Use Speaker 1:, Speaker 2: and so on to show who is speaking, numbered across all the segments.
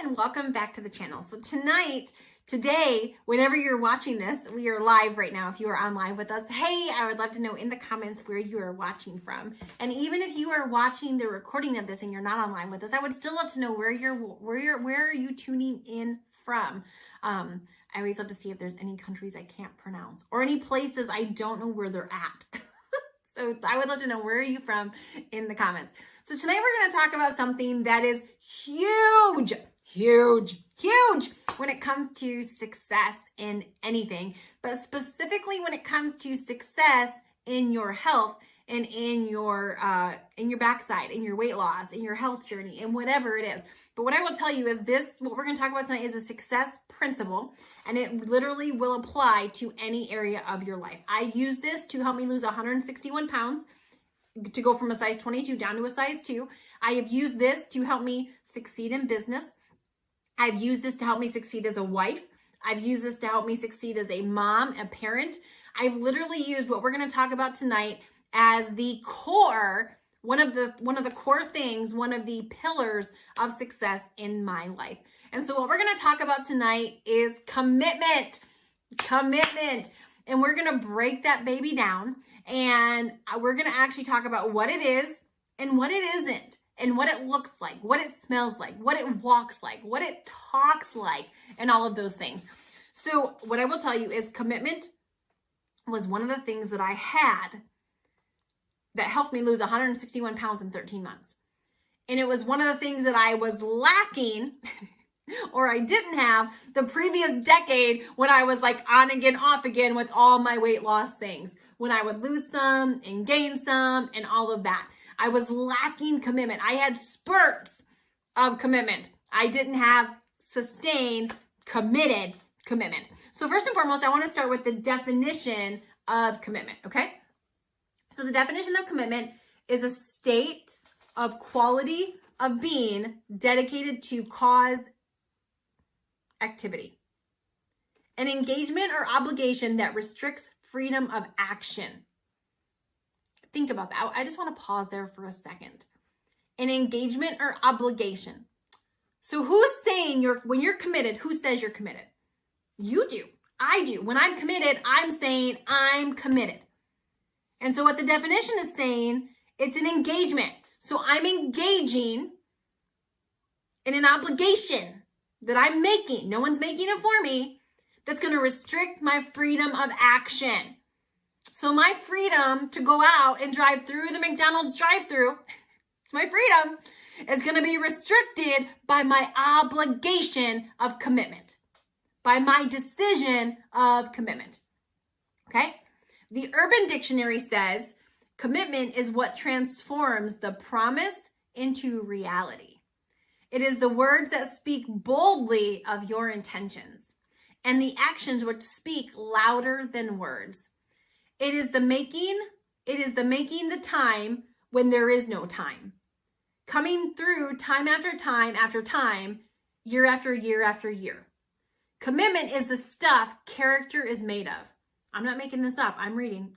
Speaker 1: and welcome back to the channel. So today, whenever you're watching this, we are live right now. If you are on live with us, hey, I would love to know in the comments where you are watching from. And even if you are watching the recording of this and you're not online with us, I would still love to know where are you tuning in from. I always love to see if there's any countries I can't pronounce or any places I don't know where they're at. So I would love to know, where are you from in the comments. So tonight we're going to talk about something that is huge when it comes to success in anything, but specifically when it comes to success in your health and in your backside, in your weight loss, in your health journey, and whatever it is. But what I will tell you is what we're going to talk about tonight is a success principle, and it literally will apply to any area of your life. I use this to help me lose 161 pounds, to go from a size 22 down to a size 2. I have used this to help me succeed in business. I've used this to help me succeed as a wife. I've used this to help me succeed as a mom, a parent. I've literally used what we're going to talk about tonight as the core, one of the core things, one of the pillars of success in my life. And so what we're going to talk about tonight is commitment. And we're going to break that baby down, and we're going to actually talk about what it is and what it isn't, and what it looks like, what it smells like, what it walks like, what it talks like, and all of those things. So what I will tell you is commitment was one of the things that I had that helped me lose 161 pounds in 13 months. And it was one of the things that I was lacking or I didn't have the previous decade, when I was like on again, off again with all my weight loss things, when I would lose some and gain some and all of that. I was lacking commitment. I had spurts of commitment. I didn't have sustained, committed commitment. So first and foremost, I want to start with the definition of commitment, okay? So the definition of commitment is a state of quality of being dedicated to cause, activity, an engagement or obligation that restricts freedom of action. Think about that. I just want to pause there for a second. An engagement or obligation. So who's saying when you're committed, who says you're committed? You do. I do. When I'm committed, I'm saying I'm committed. And so what the definition is saying, it's an engagement. So I'm engaging in an obligation that I'm making. No one's making it for me. That's going to restrict my freedom of action. So my freedom to go out and drive through the McDonald's drive-thru, it's my freedom, is going to be restricted by my obligation of commitment, by my decision of commitment. Okay? The Urban Dictionary says commitment is what transforms the promise into reality. It is the words that speak boldly of your intentions, and the actions which speak louder than words. It is the making the time when there is no time. Coming through time after time after time, year after year after year. Commitment is the stuff character is made of. I'm not making this up, I'm reading.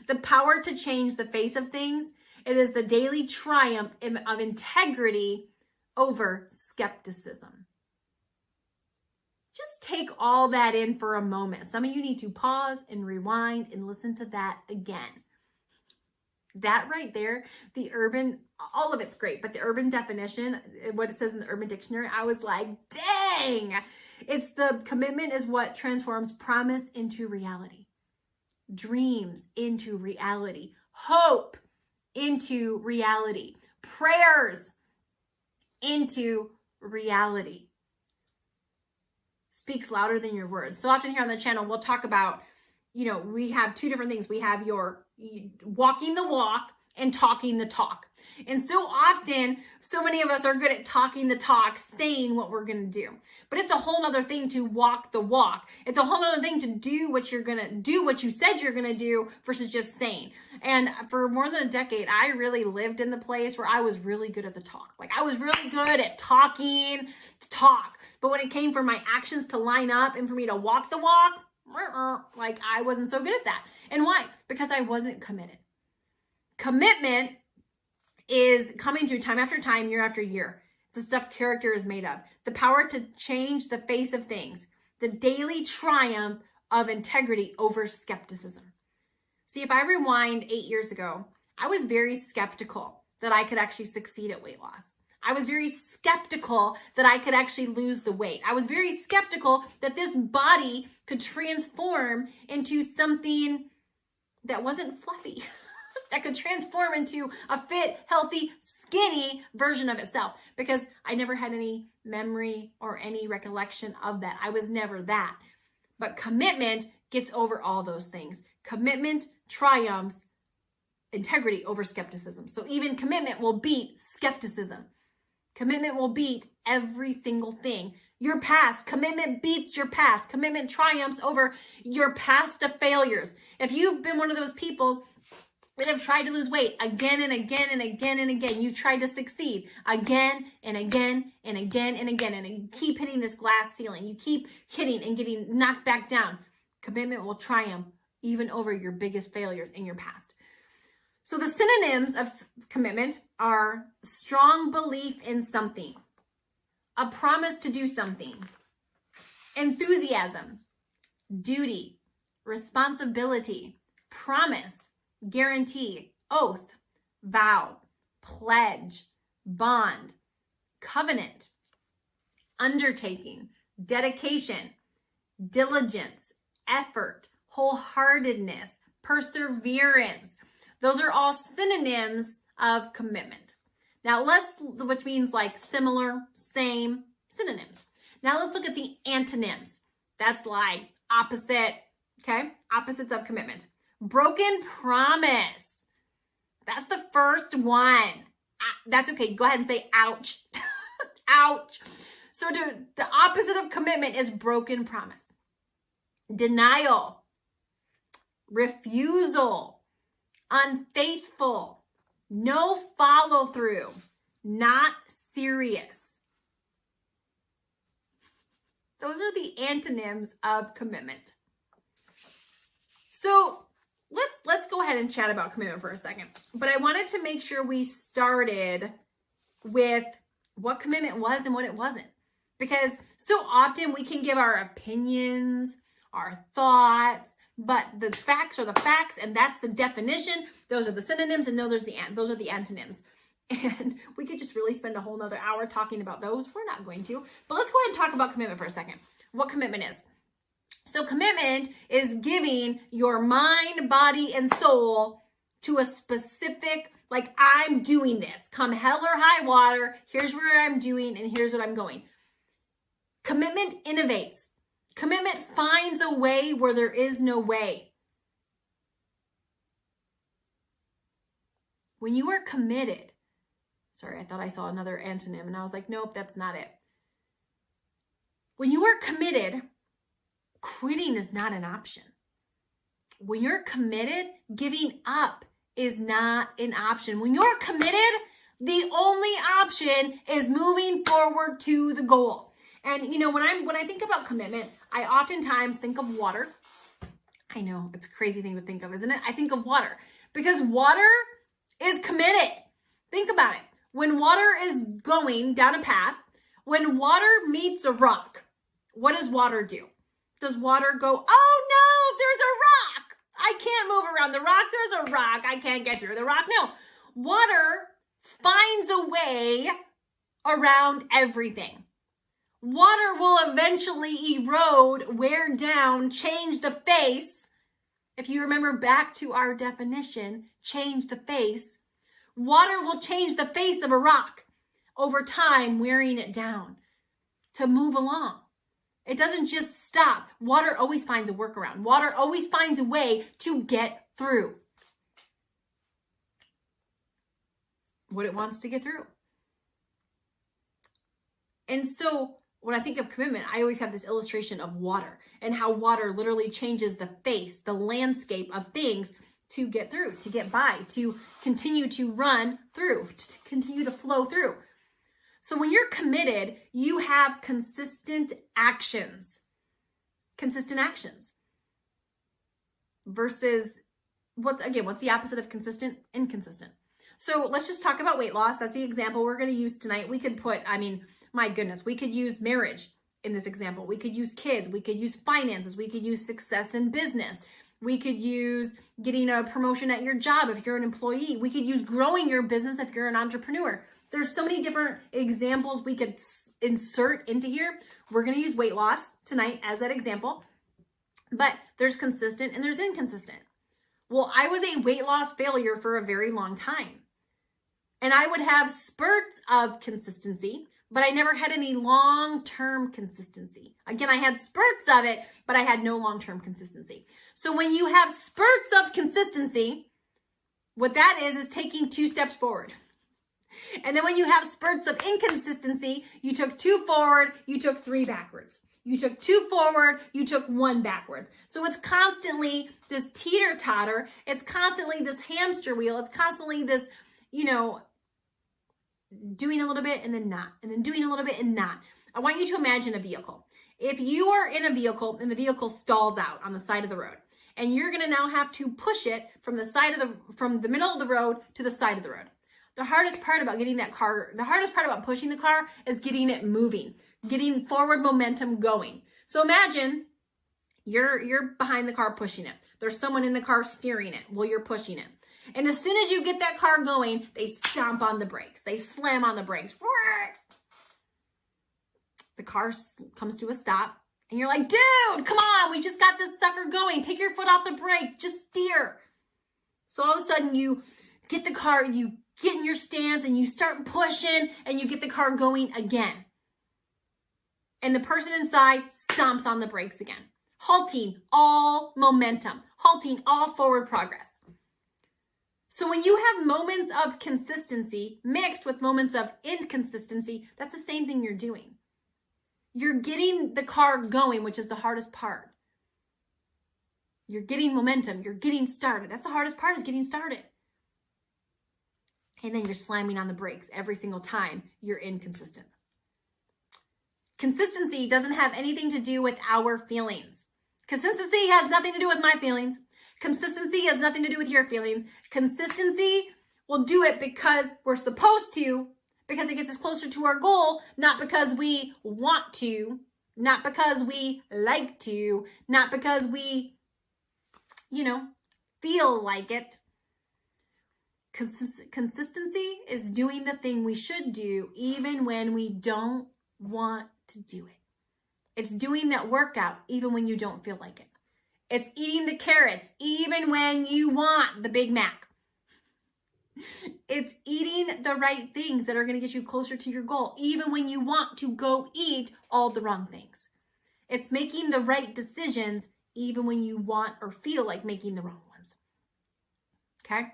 Speaker 1: The power to change the face of things. It is the daily triumph of integrity over skepticism. Just take all that in for a moment. Some of you need to pause and rewind and listen to that again. That right there, all of it's great, but the urban definition, what it says in the Urban Dictionary, I was like, dang! It's the commitment is what transforms promise into reality, dreams into reality, hope into reality, prayers into reality. Speaks louder than your words. So often here on the channel, we'll talk about, we have two different things. We have your walking the walk and talking the talk. And so often, so many of us are good at talking the talk, saying what we're going to do. But it's a whole nother thing to walk the walk. It's a whole nother thing to do what you're going to do, what you said you're going to do, versus just saying. And for more than a decade, I really lived in the place where I was really good at the talk. Like I was really good at talking the talk. But when it came for my actions to line up and for me to walk the walk, like I wasn't so good at that. And why? Because I wasn't committed. Commitment is coming through time after time, year after year. It's the stuff character is made of. The power to change the face of things. The daily triumph of integrity over skepticism. See, if I rewind 8 years ago, I was very skeptical that I could actually succeed at weight loss. I was very skeptical that I could actually lose the weight. I was very skeptical that this body could transform into something that wasn't fluffy, that could transform into a fit, healthy, skinny version of itself, because I never had any memory or any recollection of that. I was never that. But commitment gets over all those things. Commitment triumphs integrity over skepticism. So even commitment will beat skepticism. Commitment will beat every single thing. Your past, commitment beats your past. Commitment triumphs over your past of failures. If you've been one of those people that have tried to lose weight again and again and again and again, you've tried to succeed again and again and again and again, and you keep hitting this glass ceiling. You keep hitting and getting knocked back down. Commitment will triumph even over your biggest failures in your past. So the synonyms of commitment are strong belief in something, a promise to do something, enthusiasm, duty, responsibility, promise, guarantee, oath, vow, pledge, bond, covenant, undertaking, dedication, diligence, effort, wholeheartedness, perseverance. Those are all synonyms of commitment. Now which means like similar, same, synonyms. Now let's look at the antonyms. That's like opposite, okay? Opposites of commitment. Broken promise. That's the first one. That's okay. Go ahead and say ouch. Ouch. So the opposite of commitment is broken promise. Denial. Refusal. Unfaithful, no follow through, not serious. Those are the antonyms of commitment. So let's go ahead and chat about commitment for a second. But I wanted to make sure we started with what commitment was and what it wasn't. Because so often we can give our opinions, our thoughts, but the facts are the facts, and that's the definition. Those are the synonyms, and those are the antonyms. And we could just really spend a whole nother hour talking about those. We're not going to. But let's go ahead and talk about commitment for a second. What commitment is. So commitment is giving your mind, body, and soul to a specific, like, I'm doing this. Come hell or high water, here's where I'm doing, and here's what I'm going. Commitment innovates. Commitment finds a way where there is no way. When you are committed, sorry, I thought I saw another antonym and I was like, nope, that's not it. When you are committed, quitting is not an option. When you're committed, giving up is not an option. When you're committed, the only option is moving forward to the goal. And you know, when I think about commitment, I oftentimes think of water. I know, it's a crazy thing to think of, isn't it? I think of water because water is committed. Think about it. When water is going down a path, when water meets a rock, what does water do? Does water go, oh no, there's a rock. I can't move around the rock. There's a rock. I can't get through the rock. No, water finds a way around everything. Water will eventually erode, wear down, change the face. If you remember back to our definition, change the face. Water will change the face of a rock over time, wearing it down to move along. It doesn't just stop. Water always finds a workaround. Water always finds a way to get through what it wants to get through. And so when I think of commitment, I always have this illustration of water and how water literally changes the face, the landscape of things to get through, to get by, to continue to run through, to continue to flow through. So when you're committed, you have consistent actions. Consistent actions. Versus, what's the opposite of consistent? Inconsistent. So let's just talk about weight loss. That's the example we're going to use tonight. We could put, I mean, my goodness, we could use marriage in this example. We could use kids. We could use finances. We could use success in business. We could use getting a promotion at your job if you're an employee. We could use growing your business if you're an entrepreneur. There's so many different examples we could insert into here. We're going to use weight loss tonight as that example, but there's consistent and there's inconsistent. Well, I was a weight loss failure for a very long time, and I would have spurts of consistency, but I never had any long-term consistency. Again, I had spurts of it, but I had no long-term consistency. So when you have spurts of consistency, what that is taking 2 steps forward. And then when you have spurts of inconsistency, you took 2 forward, you took 3 backwards. You took 2 forward, you took 1 backwards. So it's constantly this teeter-totter. It's constantly this hamster wheel. It's constantly this, doing a little bit and then not, and then doing a little bit and not. I want you to imagine a vehicle. If you are in a vehicle and the vehicle stalls out on the side of the road, and you're going to now have to push it from the middle of the road to the side of the road. The hardest part about pushing the car is getting it moving, getting forward momentum going. So imagine you're behind the car pushing it. There's someone in the car steering it while you're pushing it. And as soon as you get that car going, they stomp on the brakes. They slam on the brakes. The car comes to a stop, and you're like, dude, come on, we just got this sucker going. Take your foot off the brake, just steer. So all of a sudden you get the car, you get in your stance, and you start pushing, and you get the car going again. And the person inside stomps on the brakes again, halting all momentum, halting all forward progress. So when you have moments of consistency mixed with moments of inconsistency, that's the same thing you're doing. You're getting the car going, which is the hardest part. You're getting momentum. You're getting started. That's the hardest part, is getting started. And then you're slamming on the brakes every single time you're inconsistent. Consistency doesn't have anything to do with our feelings. Consistency has nothing to do with my feelings. Consistency has nothing to do with your feelings. Consistency will do it because we're supposed to, because it gets us closer to our goal, not because we want to, not because we like to, not because we, feel like it. Consistency is doing the thing we should do even when we don't want to do it. It's doing that workout even when you don't feel like it. It's eating the carrots even when you want the Big Mac. It's eating the right things that are going to get you closer to your goal, even when you want to go eat all the wrong things. It's making the right decisions even when you want or feel like making the wrong ones. Okay?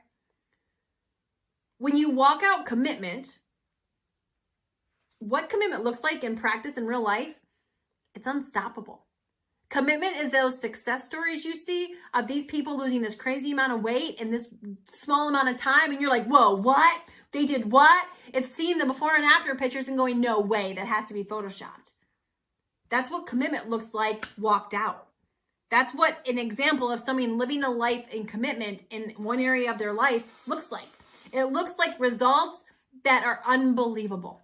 Speaker 1: When you walk out commitment, what commitment looks like in practice in real life, it's unstoppable. Commitment is those success stories you see of these people losing this crazy amount of weight in this small amount of time. And you're like, whoa, what? They did what? It's seeing the before and after pictures and going, no way, that has to be photoshopped. That's what commitment looks like walked out. That's what an example of someone living a life in commitment in one area of their life looks like. It looks like results that are unbelievable.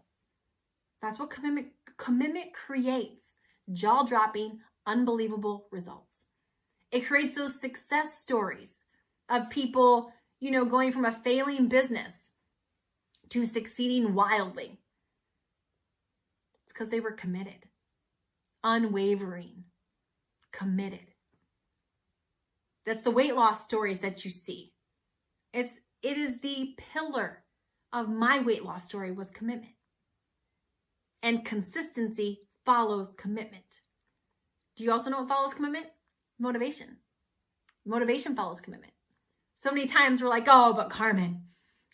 Speaker 1: That's what commitment creates. Jaw-dropping, unbelievable results. It creates those success stories of people, going from a failing business to succeeding wildly. It's because they were committed, unwavering, committed. That's the weight loss stories that you see. It is the pillar of my weight loss story was commitment. And consistency follows commitment. Do you also know what follows commitment? Motivation. Motivation follows commitment. So many times we're like, oh, but Carmen,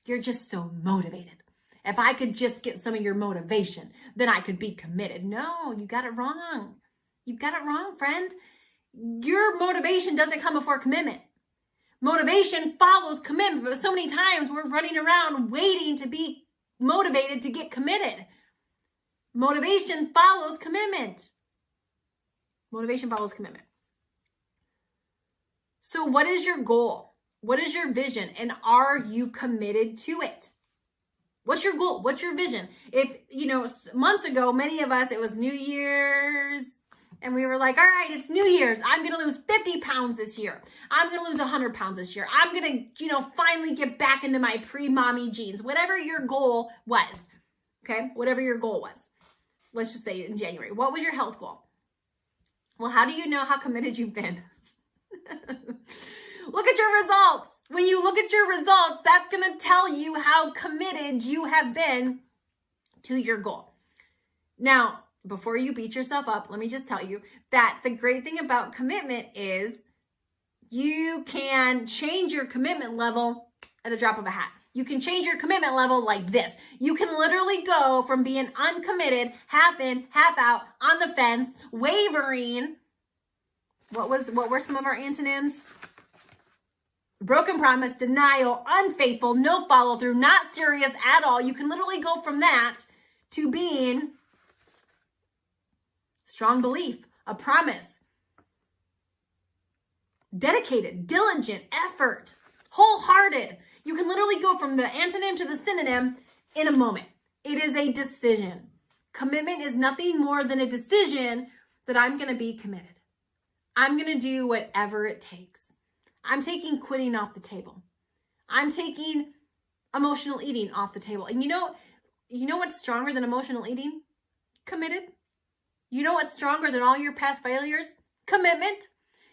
Speaker 1: you're just so motivated. If I could just get some of your motivation, then I could be committed. No, you got it wrong. You got it wrong, friend. Your motivation doesn't come before commitment. Motivation follows commitment, but so many times we're running around waiting to be motivated to get committed. Motivation follows commitment. Motivation follows commitment. So what is your goal? What is your vision? And are you committed to it? What's your goal? What's your vision? If, months ago, many of us, it was New Year's, and we were like, all right, it's New Year's. I'm going to lose 50 pounds this year. I'm going to lose 100 pounds this year. I'm going to, finally get back into my pre-mommy jeans. Whatever your goal was, okay? Whatever your goal was. Let's just say in January. What was your health goal? Well, how do you know how committed you've been? Look at your results. When you look at your results, that's going to tell you how committed you have been to your goal. Now, before you beat yourself up, let me just tell you that the great thing about commitment is you can change your commitment level at a drop of a hat. You can change your commitment level like this. You can literally go from being uncommitted, half in, half out, on the fence, wavering. What were some of our antonyms? Broken promise, denial, unfaithful, no follow through, not serious at all. You can literally go from that to being strong belief, a promise, dedicated, diligent, effort, wholehearted. You can literally go from the antonym to the synonym in a moment. It is a decision. Commitment is nothing more than a decision that I'm going to be committed. I'm going to do whatever it takes. I'm taking quitting off the table. I'm taking emotional eating off the table. And you know what's stronger than emotional eating? Committed. You know what's stronger than all your past failures? Commitment.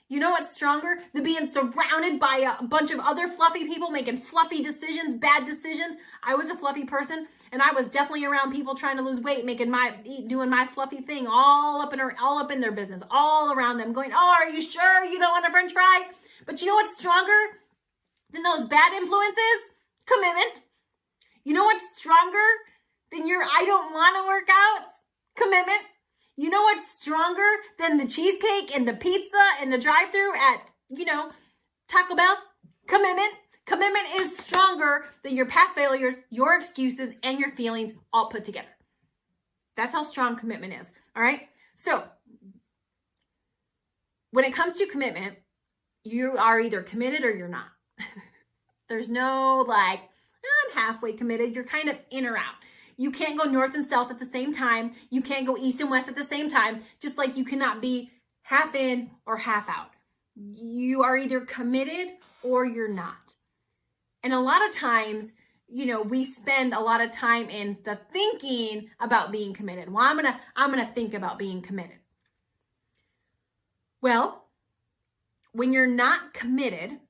Speaker 1: You know what's stronger than being surrounded by a bunch of other fluffy people making fluffy decisions, bad decisions? I was a fluffy person, and I was definitely around people trying to lose weight, doing my fluffy thing all up in their business, all around them, going, "Oh, are you sure you don't want a French fry?" But you know what's stronger than those bad influences? Commitment. You know what's stronger than your "I don't want to work out"? Commitment. You know what's stronger than the cheesecake and the pizza and the drive-thru at, Taco Bell? Commitment. Commitment is stronger than your past failures, your excuses, and your feelings all put together. That's how strong commitment is. All right. So when it comes to commitment, you are either committed or you're not. There's no I'm halfway committed. You're kind of in or out. You can't go north and south at the same time. You can't go east and west at the same time, just like you cannot be half in or half out. You are either committed or you're not. And a lot of times, we spend a lot of time in the thinking about being committed. Well, I'm going to think about being committed. Well, when you're not committed,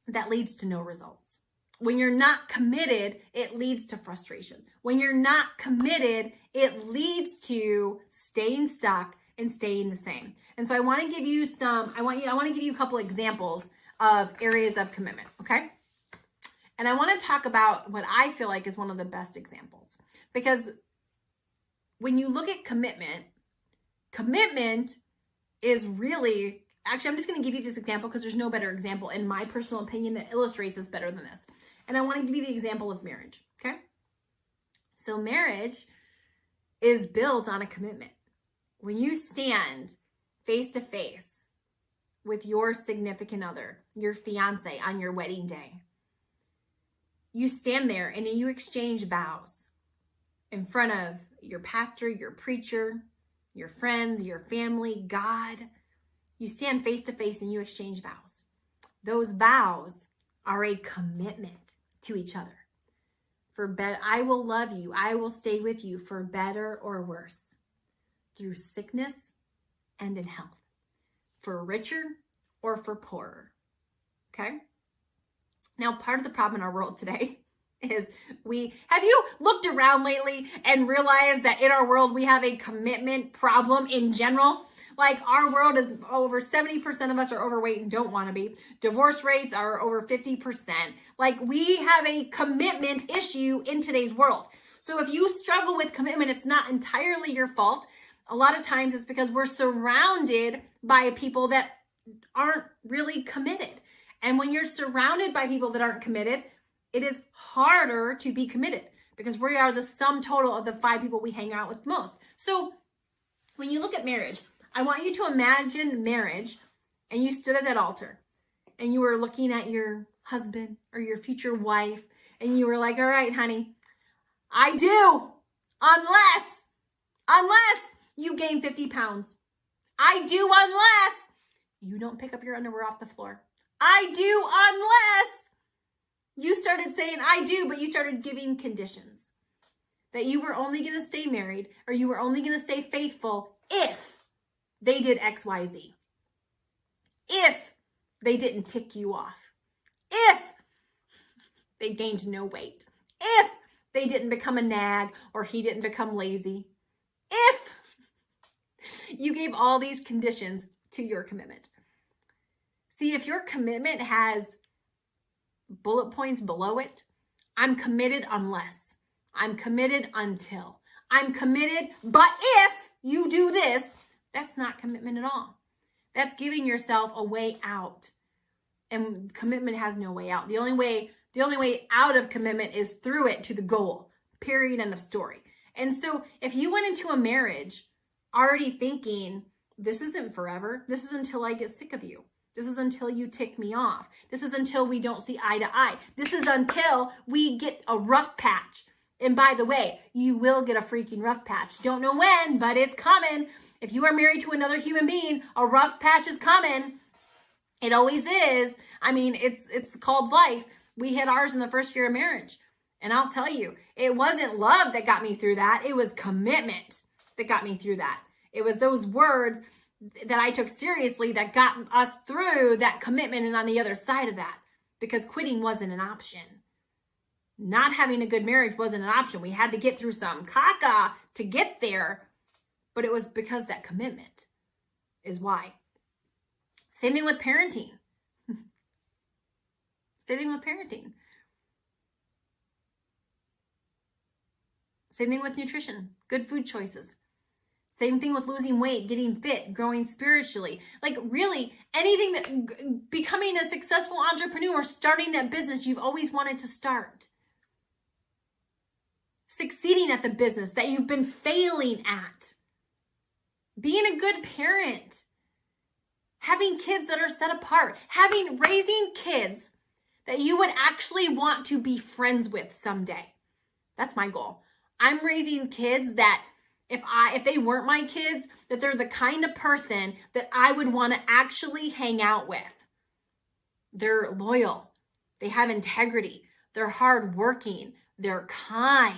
Speaker 1: that leads to no results. When you're not committed, it leads to frustration. When you're not committed, it leads to staying stuck and staying the same. And so I want to give you a couple examples of areas of commitment, okay? And I want to talk about what I feel like is one of the best examples. Because when you look at commitment is really, actually, I'm just going to give you this example because there's no better example in my personal opinion that illustrates this better than this. And I want to give you the example of marriage, okay? So marriage is built on a commitment. When you stand face to face with your significant other, your fiance, on your wedding day, you stand there and you exchange vows in front of your pastor, your preacher, your friends, your family, God. You stand face to face and you exchange vows. Those vows are a commitment to each other. I will love you. I will stay with you for better or worse, through sickness and in health, for richer or for poorer. Okay? Now, part of the problem in our world today is have you looked around lately and realized that in our world we have a commitment problem in general? Like, our world is over 70% of us are overweight and don't want to be. Divorce rates are over 50%. Like, we have a commitment issue in today's world. So if you struggle with commitment, it's not entirely your fault. A lot of times it's because we're surrounded by people that aren't really committed. And when you're surrounded by people that aren't committed, it is harder to be committed because we are the sum total of the 5 people we hang out with most. So when you look at marriage, I want you to imagine marriage and you stood at that altar and you were looking at your husband or your future wife and you were like, all right, honey, I do, unless you gain 50 pounds. I do unless you don't pick up your underwear off the floor. I do unless you started saying I do, but you started giving conditions that you were only going to stay married or you were only going to stay faithful if they did X, Y, Z. If they didn't tick you off. If they gained no weight. If they didn't become a nag or he didn't become lazy. If you gave all these conditions to your commitment. See, if your commitment has bullet points below it, I'm committed unless. I'm committed until. I'm committed, but if you do this, that's not commitment at all. That's giving yourself a way out. And commitment has no way out. The only way out of commitment is through it to the goal. Period, end of story. And so if you went into a marriage already thinking, this isn't forever. This is until I get sick of you. This is until you tick me off. This is until we don't see eye to eye. This is until we get a rough patch. And by the way, you will get a freaking rough patch. Don't know when, but it's coming. If you are married to another human being, a rough patch is coming. It always is. I mean, it's called life. We had ours in the first year of marriage. And I'll tell you, it wasn't love that got me through that. It was commitment that got me through that. It was those words that I took seriously that got us through that commitment and on the other side of that. Because quitting wasn't an option. Not having a good marriage wasn't an option. We had to get through some caca to get there. But it was because that commitment is why. Same thing with parenting. Same thing with parenting. Same thing with nutrition, good food choices. Same thing with losing weight, getting fit, growing spiritually. Like really anything that becoming a successful entrepreneur, starting that business you've always wanted to start. Succeeding at the business that you've been failing at. Being a good parent. Having kids that are set apart. Raising kids that you would actually want to be friends with someday. That's my goal. I'm raising kids that if they weren't my kids, that they're the kind of person that I would want to actually hang out with. They're loyal. They have integrity. They're hardworking. They're kind.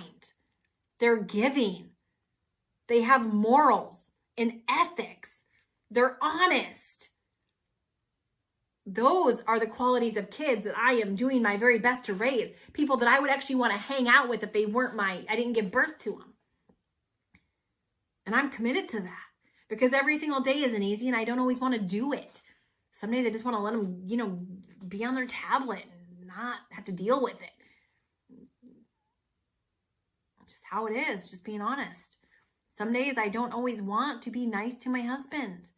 Speaker 1: They're giving. They have morals and ethics. They're honest. Those are the qualities of kids that I am doing my very best to raise. People that I would actually want to hang out with if they weren't I didn't give birth to them. And I'm committed to that because every single day isn't easy and I don't always want to do it. Some days I just want to let them, be on their tablet and not have to deal with it. It's just how it is, just being honest. Some days I don't always want to be nice to my husband.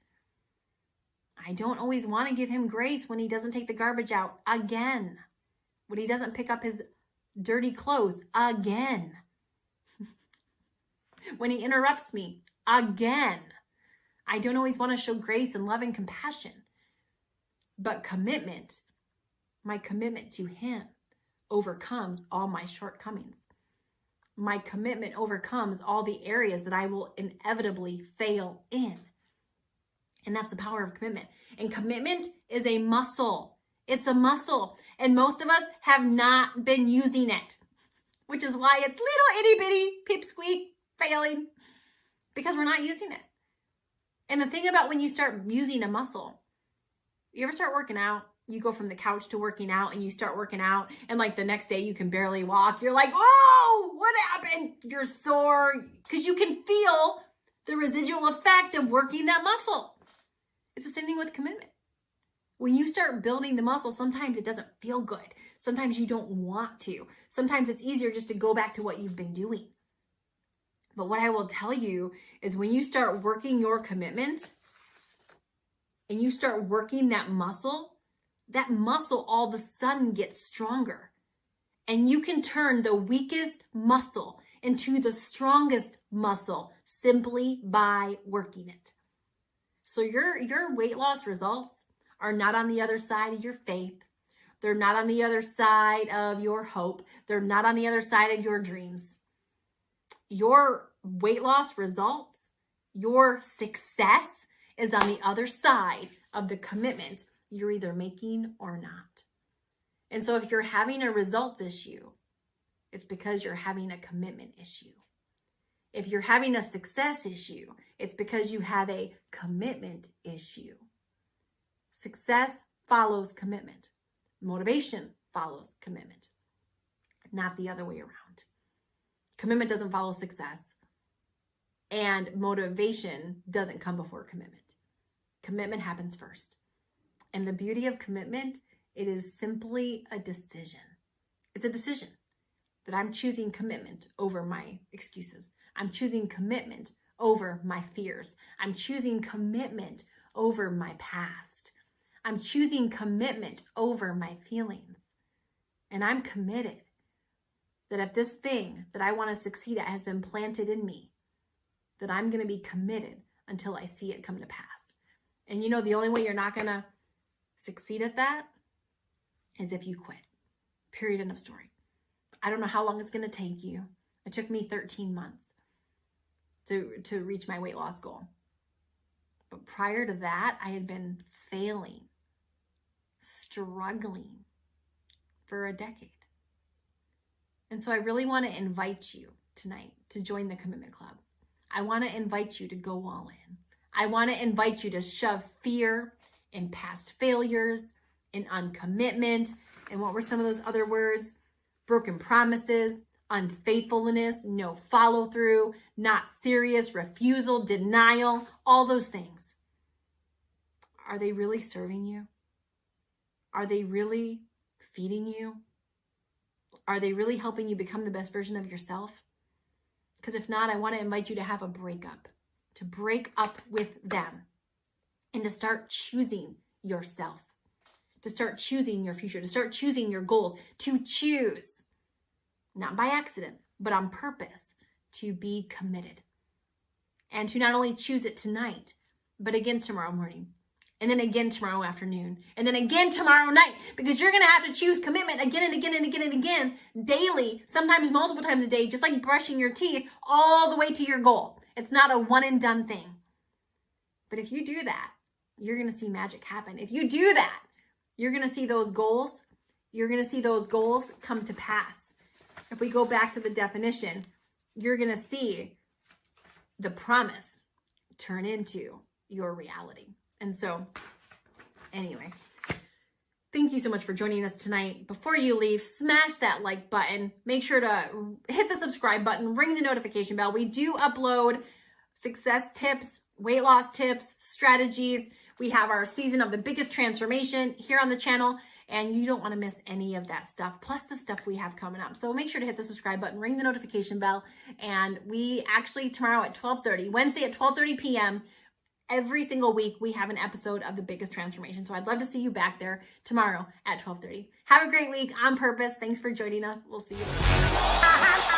Speaker 1: I don't always want to give him grace when he doesn't take the garbage out again. When he doesn't pick up his dirty clothes again. When he interrupts me again. I don't always want to show grace and love and compassion. But commitment, my commitment to him overcomes all my shortcomings. My commitment overcomes all the areas that I will inevitably fail in. And that's the power of commitment. And commitment is a muscle. It's a muscle. And most of us have not been using it, which is why it's little itty bitty pipsqueak failing, because we're not using it. And the thing about when you start using a muscle, you ever start working out? You go from the couch to working out and you start working out and like the next day you can barely walk. You're like, oh, what happened? You're sore because you can feel the residual effect of working that muscle. It's the same thing with commitment. When you start building the muscle, sometimes it doesn't feel good. Sometimes you don't want to. Sometimes it's easier just to go back to what you've been doing. But what I will tell you is when you start working your commitment and you start working that muscle all of a sudden gets stronger. And you can turn the weakest muscle into the strongest muscle simply by working it. So your weight loss results are not on the other side of your faith. They're not on the other side of your hope. They're not on the other side of your dreams. Your weight loss results, your success is on the other side of the commitment you're either making or not. And so if you're having a results issue, it's because you're having a commitment issue. If you're having a success issue, it's because you have a commitment issue. Success follows commitment. Motivation follows commitment, not the other way around. Commitment doesn't follow success, and motivation doesn't come before commitment. Commitment happens first. And the beauty of commitment, it is simply a decision. It's a decision that I'm choosing commitment over my excuses. I'm choosing commitment over my fears. I'm choosing commitment over my past. I'm choosing commitment over my feelings. And I'm committed that if this thing that I want to succeed at has been planted in me, that I'm going to be committed until I see it come to pass. And you know, the only way you're not going to succeed at that is if you quit. Period. End of story. I don't know how long it's going to take you. It took me 13 months to reach my weight loss goal. But prior to that, I had been failing, struggling for a decade. And so I really want to invite you tonight to join the Commitment Club. I want to invite you to go all in. I want to invite you to shove fear and past failures and uncommitment. And what were some of those other words? Broken promises, unfaithfulness, no follow through, not serious, refusal, denial, all those things. Are they really serving you? Are they really feeding you? Are they really helping you become the best version of yourself? Because if not, I want to invite you to have a breakup, to break up with them and to start choosing yourself, to start choosing your future, to start choosing your goals, to choose, not by accident, but on purpose, to be committed. And to not only choose it tonight, but again tomorrow morning, and then again tomorrow afternoon, and then again tomorrow night, because you're going to have to choose commitment again and again and again and again, daily, sometimes multiple times a day, just like brushing your teeth, all the way to your goal. It's not a one and done thing. But if you do that, you're going to see magic happen. If you do that, you're going to see those goals. You're going to see those goals come to pass. If we go back to the definition, you're going to see the promise turn into your reality. And so, anyway, thank you so much for joining us tonight. Before you leave, smash that like button. Make sure to hit the subscribe button, ring the notification bell. We do upload success tips, weight loss tips, strategies. We have our season of the biggest transformation here on the channel, and you don't want to miss any of that stuff, plus the stuff we have coming up. So make sure to hit the subscribe button, ring the notification bell, and we actually tomorrow at 12:30, Wednesday at 12:30 p.m., every single week, we have an episode of The Biggest Transformation. So I'd love to see you back there tomorrow at 12:30. Have a great week on purpose. Thanks for joining us. We'll see you later.